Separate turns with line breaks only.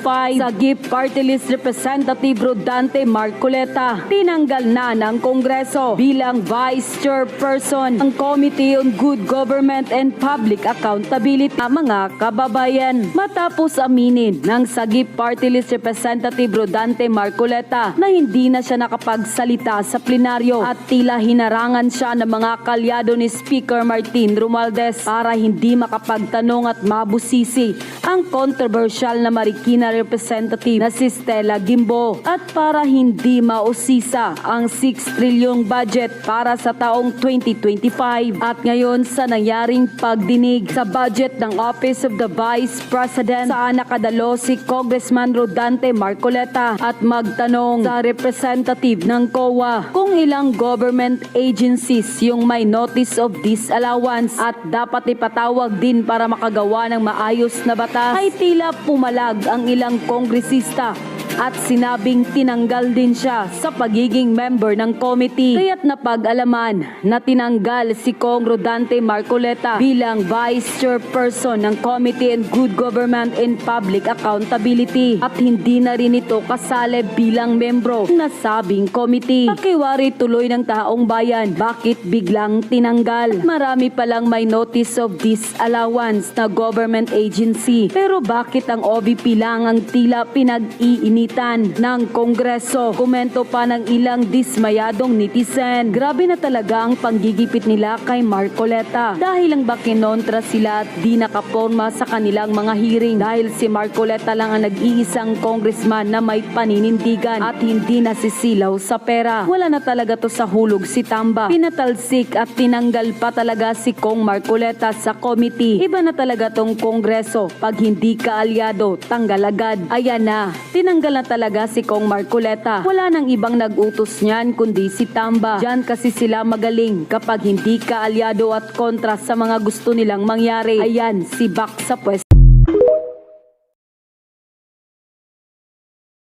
Sagip Party List Representative Rodante Marcoleta tinanggal na ng Kongreso bilang Vice Chairperson ng Committee on Good Government and Public Accountability, mga kababayan. Matapos aminin ng Sagip Party List Representative Rodante Marcoleta na hindi na siya nakapagsalita sa plenaryo at tila hinarangan siya ng mga kalyado ni Speaker Martin Romualdez para hindi makapagtanong at mabusisi ang controversial na Marikina Representative na si Stella Gimbo at para hindi mausisa ang 6 trilyong budget para sa taong 2025. At ngayon sa nangyaring pagdinig sa budget ng Office of the Vice President, saan nakadalo si Congressman Rodante Marcoleta at magtanong sa representative ng COA kung ilang government agencies yung may notice of disallowance at dapat ipatawag din para makagawa ng maayos na batas, ay tila pumalag ang ilang kongresista at sinabing tinanggal din siya sa pagiging member ng committee. Kaya't napag-alaman na tinanggal si Kong Rodante Marcoleta bilang Vice Chairperson ng Committee on Good Government and Public Accountability at hindi na rin ito kasali bilang membro ng nasabing committee. Pakiwari tuloy ng taong bayan, bakit biglang tinanggal? Marami palang may notice of disallowance na government agency, pero bakit ang OVP lang ang tila pinag-iinit ng Kongreso? Komento pa ng ilang dismayadong netizen. Grabe na talaga ang panggigipit nila kay Marcoleta dahil lang ba kinontra sila at di nakaporma sa kanilang mga hearing dahil si Marcoleta lang ang nag-iisang congressman na may paninindigan at hindi nasisilaw sa pera. Wala na talaga to sa hulog si Tamba. Pinatalsik at tinanggal pa talaga si Kong Marcoleta sa committee. Iba na talaga tong Kongreso. Pag hindi ka alyado, tanggal agad. Ayan na, tinanggal na talaga si Kong Marcoleta. Wala nang ibang nag-utos niyan kundi si Tamba. Diyan kasi sila magaling kapag hindi ka alyado at kontra sa mga gusto nilang mangyari. Ayan, si Bak sa pwesto.